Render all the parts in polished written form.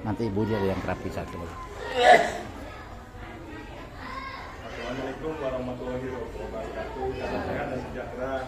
Nanti ibunya yang terapi satu lagi. Assalamualaikum warahmatullahi wabarakatuh. Salam sehat dan sejahtera.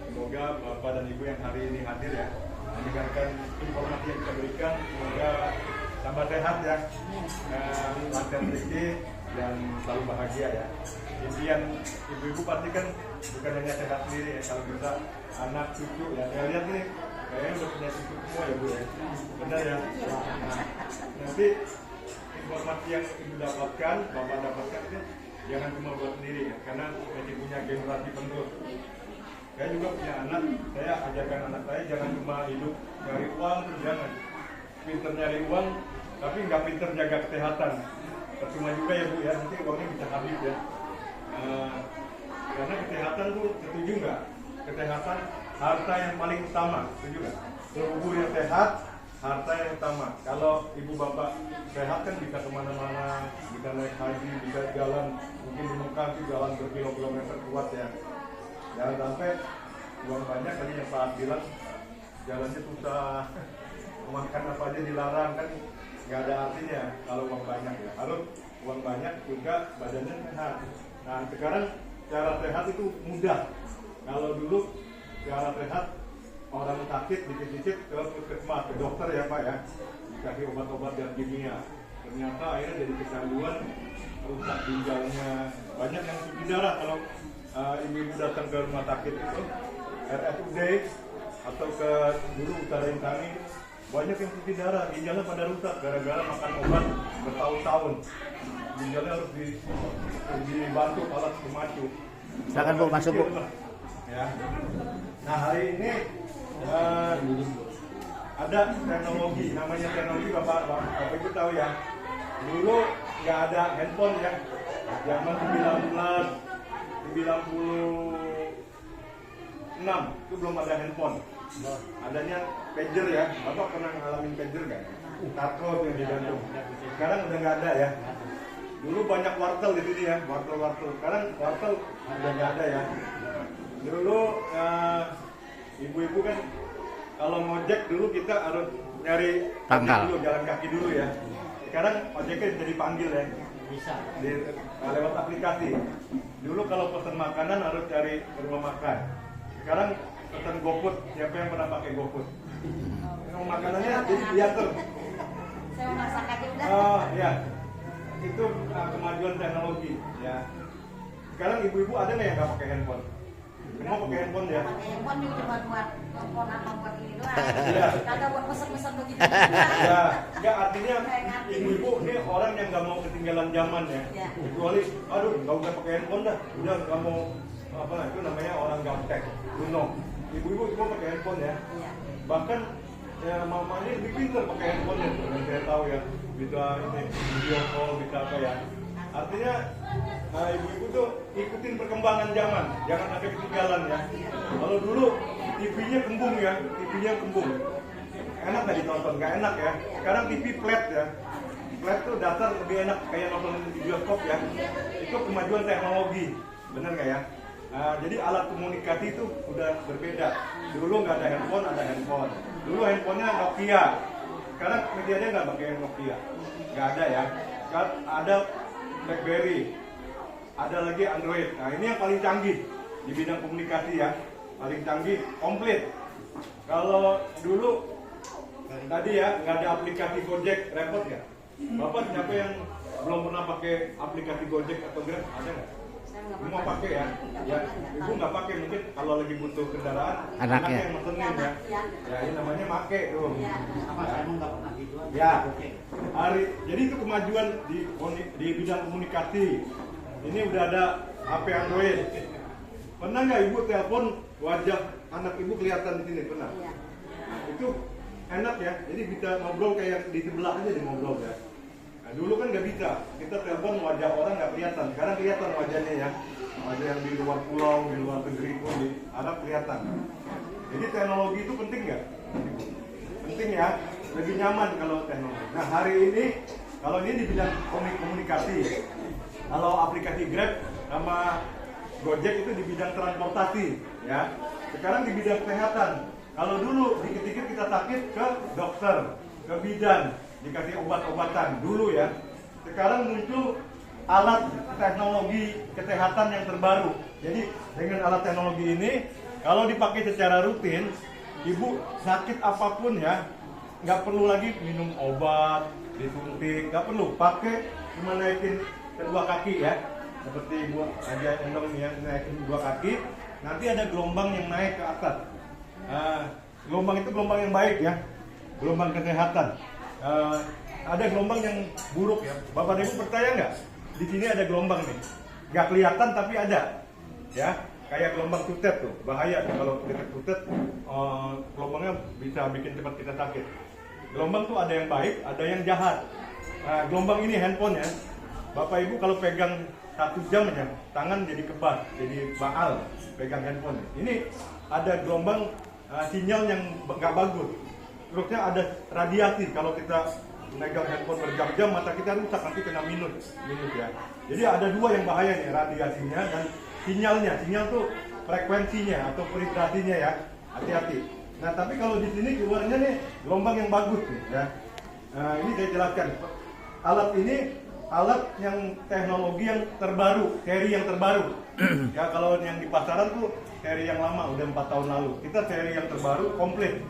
Semoga Bapak dan Ibu yang hari ini hadir ya, mendengarkan informasi yang kita berikan. Semoga tambah sehat ya, lancar rezeki dan selalu bahagia ya. Impian ibu-ibu pasti kan bukan hanya sehat sendiri ya, kalau bisa anak cucu ya. Saya lihat nih kayaknya udah punya cucu semua ya Bu ya. Benar ya. Nah, nanti informasi yang ibu dapatkan, Bapak dapatkan itu jangan cuma buat sendiri ya, karena masih punya generasi penerus. Saya juga punya anak, saya ajarkan anak saya jangan cuma hidup nyari uang, jangan pinter nyari uang, tapi nggak pinter jaga kesehatan. Percuma juga ya Bu ya, nanti uangnya bisa habis ya. Karena kesehatan tuh, setuju nggak? Kesehatan harta yang paling utama, setuju nggak? Tubuh yang sehat, harta yang utama. Kalau ibu bapak sehat kan bisa kemana-mana, bisa naik haji, bisa jalan, mungkin di Mekah itu jalan berkilometer kuat ya. Jangan sampai uang banyak, tadi yang Pak bilang jalannya susah, makan apa aja dilarang, kan nggak ada artinya kalau uang banyak ya. Harus uang banyak juga badannya sehat. Nah sekarang cara sehat itu mudah. Kalau dulu cara sehat orang sakit dikit-dikit ke puskesmas, ke dokter ya Pak ya, dikasih obat-obat dan kimia. Ternyata akhirnya jadi kecanduan, rusak ginjalnya. Banyak yang cuci darah kalau ibu-ibu datang ke rumah sakit itu, RSUD atau ke dulu Utara Intangi, banyak yang cuci darah, ginjalnya pada rusak gara-gara makan obat bertahun-tahun. Ginjalnya harus dibantu alat pemacu. Silakan Bu, masuk Bu. Ya. Nah hari ini ada teknologi, namanya teknologi Bapak Ibu tahu ya. Dulu nggak ada handphone ya, zaman 96 itu belum ada handphone. Adanya pager ya, Bapak pernah ngalamin pager nggak? Tarkot yang digantung. Sekarang udah nggak ada ya. Dulu banyak wartel di sini ya, wartel-wartel. Sekarang wartel udah nggak ada ya. Dulu ibu-ibu kan kalau ngojek dulu kita harus nyari pangkal dulu, jalan kaki dulu ya. Sekarang ojeknya jadi panggil ya, Bisa. lewat aplikasi. Dulu kalau pesan makanan harus cari rumah makan. Sekarang pesan GoFood, siapa yang pernah pakai GoFood? Makanannya jadi diatur. Saya mau masak aja udah. Oh iya, itu kemajuan teknologi ya. Sekarang ibu-ibu ada nggak yang nggak pakai handphone? Semua pakai handphone ya? Pakai handphone juga cuma buat telepon apa buat ini doang. Iya. Kagak buat pesen-pesen begitu. Ya, nggak artinya ibu-ibu ini orang yang nggak mau ketinggalan zaman ya. Iya. Kecuali, aduh nggak usah pakai handphone dah, udah nggak mau apa itu namanya orang gaptek, kuno. Ibu-ibu semua pakai handphone ya. Iya. Bahkan ya mamanya lebih pintar pakai handphone ya, yang saya tahu ya. Bisa ini video call, bisa apa ya. Artinya ibu-ibu tuh ikutin perkembangan zaman, jangan sampai ketinggalan ya. Kalau dulu TV-nya kembung ya, TV-nya kembung. Enak nggak ditonton? Nggak enak ya. Sekarang TV flat ya. Flat tuh datar lebih enak, kayak nonton di bioskop ya. Itu kemajuan teknologi, bener nggak ya? Jadi alat komunikasi itu udah berbeda. Dulu nggak ada handphone, ada handphone. Dulu handphonenya Nokia. Sekarang medianya nggak pakai Nokia, nggak ada ya. Sekarang ada BlackBerry, ada lagi Android. Nah ini yang paling canggih di bidang komunikasi ya, paling canggih, komplit. Kalau dulu tadi ya nggak ada aplikasi Gojek, repot ya. Bapak siapa yang belum pernah pakai aplikasi Gojek atau Grab, ada nggak? Semua pakai ya. Ya, ibu nggak pakai, mungkin kalau lagi butuh kendaraan, anaknya yang mesenin ya. Ya ini namanya make tuh. Sama saya nggak pernah gitu. Ya. Oke. Jadi itu kemajuan di bidang komunikasi. Ini udah ada HP Android. Pernah nggak ibu telepon wajah anak ibu kelihatan di sini? Pernah? Iya. Itu enak ya. Jadi bisa ngobrol kayak di sebelah aja di ngobrol ya. Nah, dulu kan nggak bisa. Kita telepon wajah orang nggak kelihatan. Sekarang kelihatan wajahnya ya. Wajah yang di luar pulau, di luar negeri pun di Arab kelihatan. Jadi teknologi itu penting nggak? Penting ya. Lebih nyaman kalau teknologi. Nah hari ini, kalau ini di bidang komunikasi. Kalau aplikasi Grab sama Gojek itu di bidang transportasi, ya. Sekarang di bidang kesehatan. Kalau dulu dikit-dikit kita sakit ke dokter, ke bidan, dikasih obat-obatan dulu ya. Sekarang muncul alat teknologi kesehatan yang terbaru. Jadi dengan alat teknologi ini, kalau dipakai secara rutin, ibu sakit apapun ya, nggak perlu lagi minum obat, disuntik, nggak perlu. Pakai cuma naikin kedua kaki ya, seperti ibu aja endong ya, naikin dua kaki. Nanti ada gelombang yang naik ke atas. Gelombang itu gelombang yang baik ya, gelombang kesehatan. Ada gelombang yang buruk ya. Bapak Ibu percaya nggak? Di sini ada gelombang nih, nggak kelihatan tapi ada, ya. Kayak gelombang tutet tuh, bahaya tuh kalau dekat tutet, gelombangnya bisa bikin cepat kita sakit. Gelombang tuh ada yang baik, ada yang jahat. Nah, gelombang ini handphone ya. Bapak Ibu kalau pegang 1 jam ya, tangan jadi kebas, jadi baal pegang handphone. Ini ada gelombang sinyal yang nggak bagus. Terusnya ada radiasi, kalau kita megang handphone berjam-jam mata kita rusak, nanti kena minus ya. Jadi ada 2 yang bahaya nih, radiasinya dan sinyalnya. Sinyal tuh frekuensinya atau vibrasinya ya, hati-hati. Nah tapi kalau di sini keluarnya nih gelombang yang bagus nih ya. Ini saya jelaskan. Alat ini alat yang teknologi yang terbaru, seri yang terbaru. Ya kalau yang di pasaran tuh seri yang lama, udah 4 tahun lalu. Kita seri yang terbaru komplit.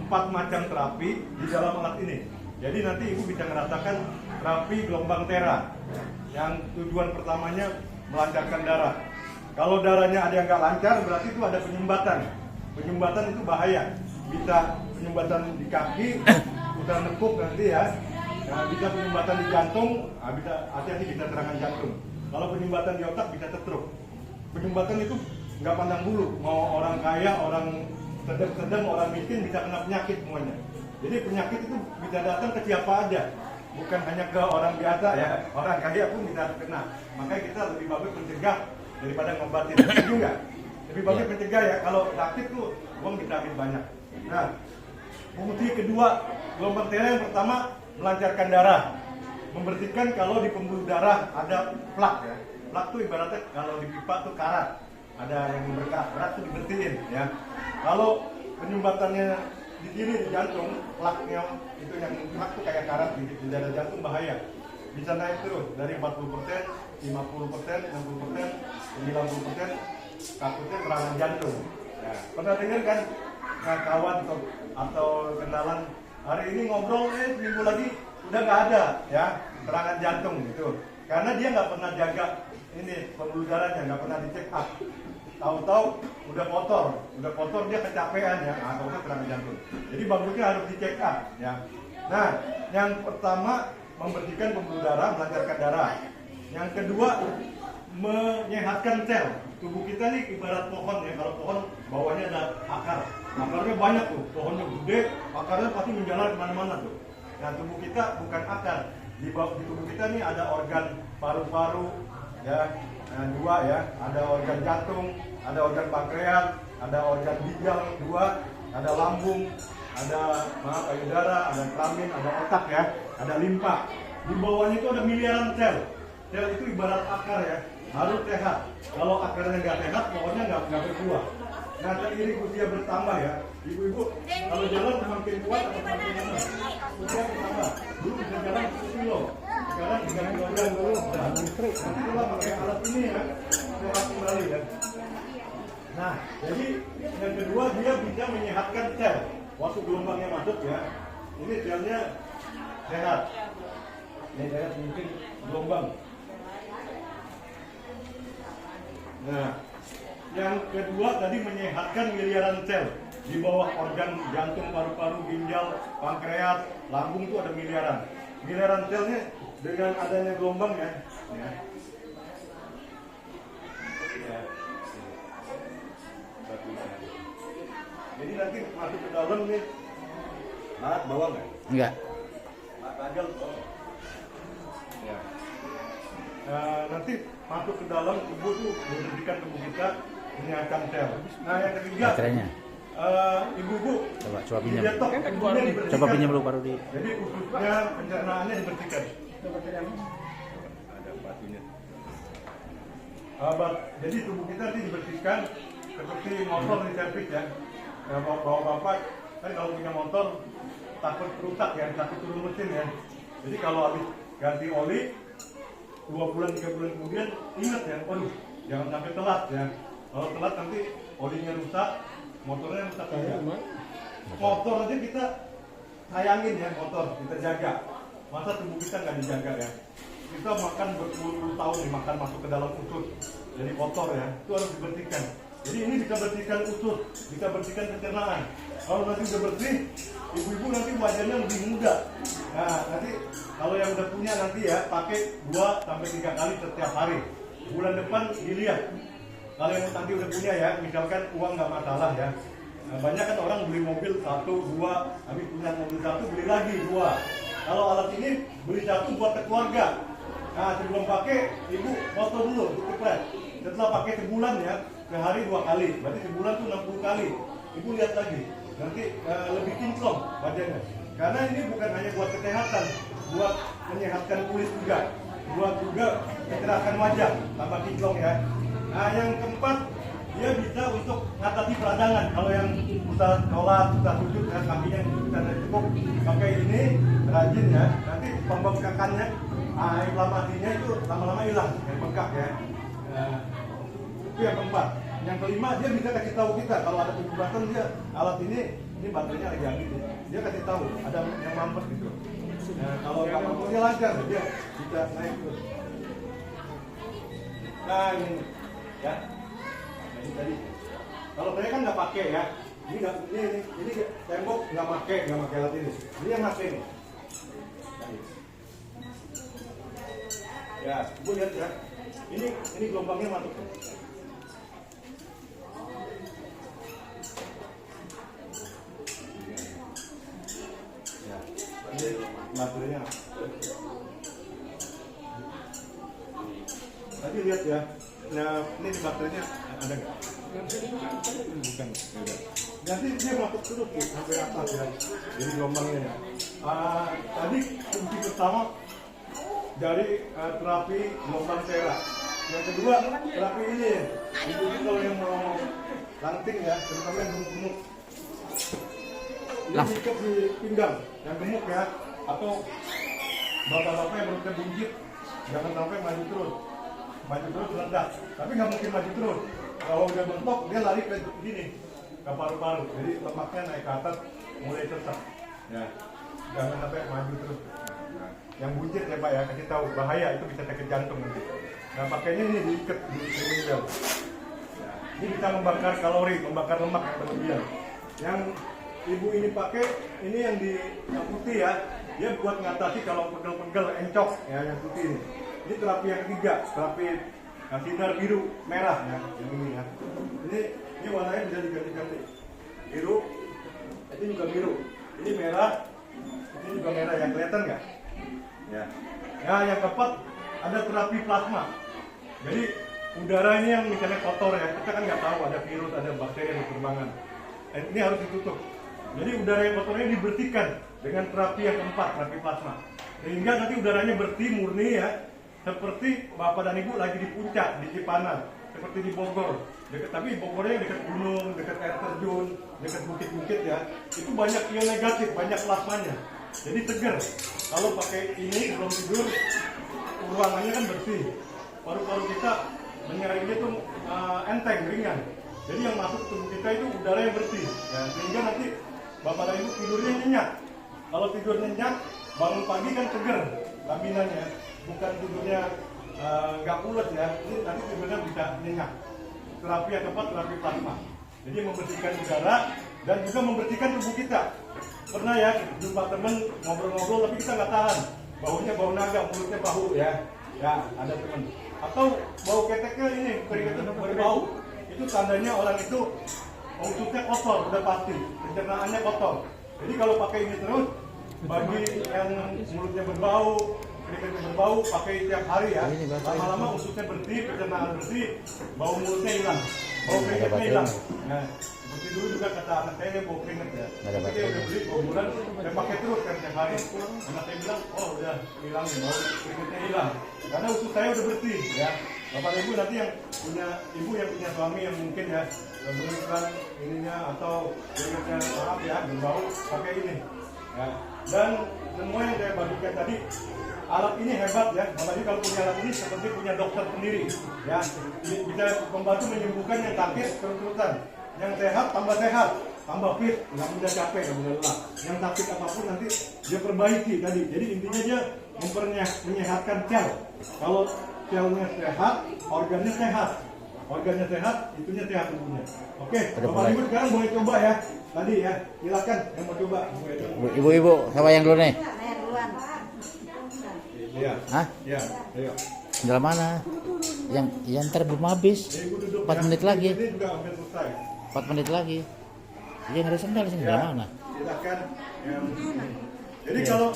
4 macam terapi di dalam alat ini. Jadi nanti ibu bisa merasakan terapi gelombang tera. Yang tujuan pertamanya melancarkan darah. Kalau darahnya ada yang nggak lancar, berarti itu ada penyumbatan. Penyumbatan itu bahaya. Bisa penyumbatan di kaki, bisa nekuk nanti ya. Nah, bisa penyumbatan di jantung, bisa hati-hati bisa serangan jantung. Kalau penyumbatan di otak bisa stroke. Penyumbatan itu nggak pandang bulu, mau orang kaya, orang sedang, orang miskin bisa kena penyakit semuanya. Jadi penyakit itu bisa datang ke siapa aja, bukan hanya ke orang biasa ya. Orang kaya pun bisa kena. Makanya kita lebih bagus mencegah daripada ngobatin. Setuju nggak? Lebih bagus mencegah ya. Kalau sakit tuh uang bisa habis banyak. Nah, fungsi kedua gelombang tera yang pertama melancarkan darah, membersihkan kalau di pembuluh darah ada plak ya. Plak tuh ibaratnya kalau di pipa tuh karat, ada yang memberkah, berat tuh dibersihin ya. Kalau penyumbatannya di sini di jantung, plaknya itu yang plak tuh kayak karat di dada jantung bahaya. Bisa naik terus dari 40%, 50%, 60%, 90%, takutnya serangan jantung. Ya, pernah dengar kan kawan atau kenalan hari ini ngobrol, minggu lagi udah nggak ada ya serangan jantung gitu. Karena dia nggak pernah jaga ini pembuluh darahnya, nggak pernah dicek up. Tahu-tahu udah kotor dia kecapean ya, atau serangan jantung. Jadi bagusnya harus dicek up ya. Nah, yang pertama membersihkan pembuluh darah, melancarkan darah. Yang kedua menyehatkan sel. Tubuh kita nih ibarat pohon ya, kalau pohon bawahnya ada akar. Akarnya banyak tuh, pohonnya gede, akarnya pasti menjalar kemana-mana tuh. Nah tubuh kita bukan akar, di tubuh kita nih ada organ paru-paru ya, 2 ya, ada organ jantung, ada organ pankreas, ada organ ginjal 2, ada lambung, ada payudara, ada kelamin, ada otak ya, ada limpa. Di bawahnya itu ada miliaran sel. Sel itu ibarat akar ya, harus sehat. Kalau akarnya nggak sehat, pohonnya nggak berbuah. Nah, seiring usia bertambah ya, ibu-ibu kalau jalan semakin kuat atau semakin lemah, usia bertambah. Dulu bisa jalan 10 kilo, sekarang 3 kilogram dulu. Nanti kalau pakai alat ini ya, sehat kembali ya. Nah, jadi yang kedua dia bisa menyehatkan sel. Waktu gelombangnya masuk ya, ini selnya sehat. Ini saya mungkin gelombang. Nah, yang kedua tadi menyehatkan miliaran sel di bawah organ jantung, paru-paru, ginjal, pankreas, lambung itu ada miliaran. Miliaran selnya dengan adanya gelombang ya. Jadi nanti masuk ke dalam nih, lahat bawah nggak? Enggak. Agak ya. Nanti masuk ke dalam tubuh tuh membersihkan tubuh kita, menyehatkan sel. Nah yang ketiga, Baterainya. Ibu-ibu Coba pinjam. didetok, tubuhnya dibersihkan. Coba pinjam dulu baru di. Jadi ususnya, pencernaannya dibersihkan. Ada batunya. Jadi tubuh kita nanti dibersihkan seperti motor di servis ya. Bapak kan kalau punya motor takut rusak ya, takut turun mesin ya. Jadi kalau habis ganti oli 2 bulan 3 bulan kemudian ingat ya, waduh jangan sampai telat ya. Kalau telat nanti olinya rusak, motornya rusak juga. Motor aja kita sayangin ya, motor kita jaga. Masa tubuh kita nggak dijaga ya? Kita makan berpuluh-puluh tahun nih, makan masuk ke dalam usus, jadi kotor ya. Itu harus dibersihkan. Jadi ini bisa bersihkan usus, bisa bersihkan pencernaan. Kalau nanti udah bersih, ibu-ibu nanti wajahnya lebih muda. Nah nanti kalau yang udah punya nanti ya pakai 2 sampai 3 kali setiap hari. Bulan depan dilihat. Kalau yang nanti udah punya ya, misalkan uang nggak masalah ya. Nah, banyak kan orang beli mobil 1, 2, habis punya mobil 1 beli lagi 2. Kalau alat ini beli 1 buat ke keluarga. Nah sebelum pakai ibu foto dulu, dikepret. Setelah pakai sebulan ya, sehari 2 kali, berarti sebulan tuh 60 kali. Ibu lihat lagi, nanti lebih kinclong badannya. Karena ini bukan hanya buat kesehatan, buat menyehatkan kulit juga, buat juga kecerahan wajah, tambah kinclong ya. Nah yang keempat, dia bisa untuk mengatasi peradangan. Kalau yang susah sholat, susah sujud, ya, kakinya bisa cukup pakai ini, rajin ya. Nanti pembengkakannya, inflamasinya itu lama-lama hilang, kayak bengkak ya. Itu yang keempat. Yang kelima, dia bisa kasih tahu kita kalau ada kebebasan dia alat ini baterainya lagi habis. Dia kasih tahu ada yang mampet gitu. Nah, kalau nggak mampet dia lancar, dia bisa naik terus. Nah ini ya. Ini tadi. Kalau saya kan nggak pakai ya. Ini tembok nggak pakai alat ini. Ini yang pakai nih. Ya, ibu lihat ya. Ini gelombangnya masuk. Ya, ini baterainya. Tadi lihat ya. Nah, ini di baterainya ada nggak? Bukan. Nanti dia masuk terus nih, sampai atas ya. Jadi gelombangnya ya. Tadi fungsi pertama dari terapi gelombang Tera. Yang kedua terapi ini. Ibu kalau yang mau lanting ya, terutama yang gemuk-gemuk. Ini diikat di pinggang, yang gemuk ya. Atau bapak-bapak yang berutnya buncit, jangan sampai maju terus meledak. Tapi nggak mungkin maju terus. Kalau udah bentok dia lari ke sini, ke paru-paru. Jadi lemaknya naik ke atas, mulai sesak. Ya, jangan sampai maju terus. Yang buncit ya Pak ya, kasih tahu bahaya, itu bisa sakit jantung nanti. Nah pakainya ini diikat di pinggang. Ya, ini bisa membakar kalori, membakar lemak yang berlebihan. Yang ibu ini pakai, ini yang di yang putih ya, dia buat mengatasi kalau pegel-pegel, encok ya yang putih ini. Ini terapi yang ketiga, terapi sinar biru merah ya, yang ini ya. Ini warnanya bisa diganti-ganti. Biru, ini juga biru. Ini merah, ini juga merah. Yang kelihatan nggak? Ya. Nah, yang keempat ada terapi plasma. Jadi udara ini yang misalnya kotor ya, kita kan nggak tahu ada virus, ada bakteri yang berterbangan. Ini harus ditutup. Jadi udara yang kotornya dibersihkan dengan terapi yang keempat, terapi plasma. Sehingga nanti udaranya bersih, murni ya. Seperti bapak dan ibu lagi di puncak, di Cipanas, seperti di Bogor. Tapi Bogornya dekat gunung, dekat air terjun, dekat bukit-bukit ya. Itu banyak ion negatif, banyak plasmanya. Jadi seger. Kalau pakai ini sebelum tidur, ruangannya kan bersih. Paru-paru kita menyerinnya tuh enteng, ringan. Jadi yang masuk tubuh kita itu udara yang bersih. Ya, sehingga nanti bapak dan ibu tidurnya nyenyak. Kalau tidur nyenyak, bangun pagi kan seger laminannya. Bukan tidurnya nggak pulas ya, ini nanti tidurnya bisa nyenyak. Terapi yang keempat, terapi plasma. Jadi membersihkan udara dan juga membersihkan tubuh kita. Pernah ya jumpa temen ngobrol-ngobrol tapi kita nggak tahan, baunya bau naga, mulutnya bau ya. Ya ada temen. Atau bau keteknya ini keringatnya berbau. Itu tandanya orang itu ususnya kotor, udah pasti. Pencernaannya kotor. Jadi kalau pakai ini terus, bagi yang mulutnya berbau, keringatnya berbau, pakai tiap hari ya. Lama-lama ususnya bersih, pencernaan bersih, bau mulutnya hilang, bau keringatnya hilang. Nah, seperti dulu juga kata anak saya bau keringat ya. Tapi dia udah beli bau bulan, saya pakai terus kan tiap hari. Anak saya bilang, oh udah hilang nih, bau keringatnya hilang. Karena usus saya udah bersih ya. Bapak ibu nanti yang punya ibu yang punya suami yang mungkin ya berlukan ininya atau keringatnya maaf ya berbau, pakai ini. Ya. Dan semua yang saya bagikan tadi, alat ini hebat ya. Apalagi kalau punya alat ini seperti punya dokter sendiri. Ya, bisa membantu menyembuhkan yang sakit terus-terusan. Yang sehat tambah sehat, tambah fit, nggak mudah capek, nggak mudah lelah. Yang sakit apapun nanti dia perbaiki tadi. Jadi intinya dia menyehatkan sel. Kalau selnya sehat, organnya sehat. Organnya sehat, itunya sehat tentunya. Oke, Bapak Ibu sekarang boleh coba ya. Tadi ya, silakan yang mau coba. Ibu-ibu, siapa yang dulu nih? Saya duluan. Iya. Hah? Iya, ayo. Dalam mana? Yang ntar belum habis. Ibu duduk 4 menit lagi. Ini juga hampir selesai. 4 menit lagi. Yang ada sendal sini dalam mana? Silakan. Jadi kalau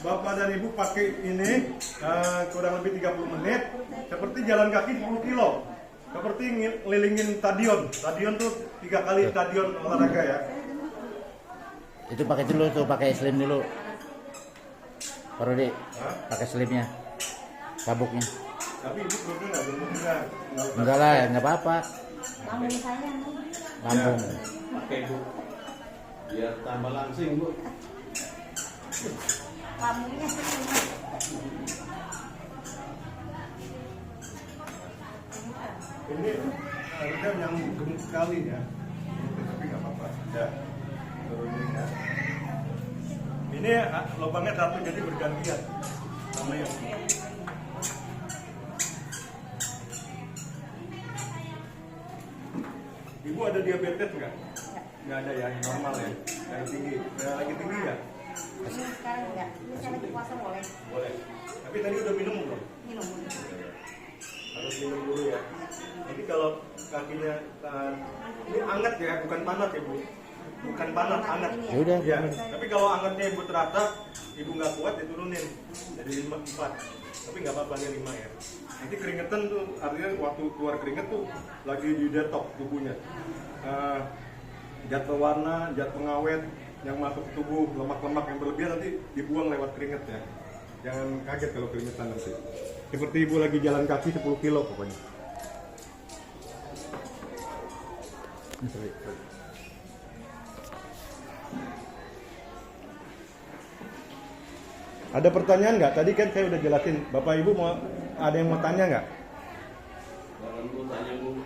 Bapak dan Ibu pakai ini kurang lebih 30 menit, seperti jalan kaki 10 kilo. Seperti ngelilingin stadion. Stadion tuh 3 kali stadion olahraga ya. Itu pakai dulu tuh, pakai slim dulu. Baru deh, pakai slimnya, sabuknya. Tapi Ibu belum enggak. Enggak lah, enggak apa-apa. Lambung saya nih. Lambung. Pakai Bu. Biar tambah langsing Bu. Lambungnya sih. Ini harusnya yang gemuk sekali ya. Tapi nggak apa-apa. Ya, turunin ya. Ini lubangnya satu jadi bergantian sama yang ini. Ibu ada diabetes nggak? Nggak ada ya, yang normal ya. Yang tinggi, yang lagi tinggi ya? Ini sekarang enggak. Ini saya lagi puasa boleh. Boleh. Tapi tadi udah minum belum? Minum. Harus minum dulu ya. Jadi kalau kakinya ini hangat ya, bukan panas ya Bu. Bukan panas, hangat. Ya udah. Ya. Tapi kalau hangatnya Ibu terasa, Ibu nggak kuat ya turunin. Jadi 4. Tapi nggak apa-apa ya 5 ya. Nanti keringetan tuh, artinya waktu keluar keringet tuh lagi di detox tubuhnya. Zat pewarna, zat pengawet yang masuk ke tubuh, lemak-lemak yang berlebihan nanti dibuang lewat keringet ya. Jangan kaget kalau keringetan nanti. Seperti Ibu lagi jalan kaki 10 kilo pokoknya. Ada pertanyaan nggak? Tadi kan saya udah jelasin. Bapak Ibu ada yang mau tanya nggak? Jangan Bu tanya Bu.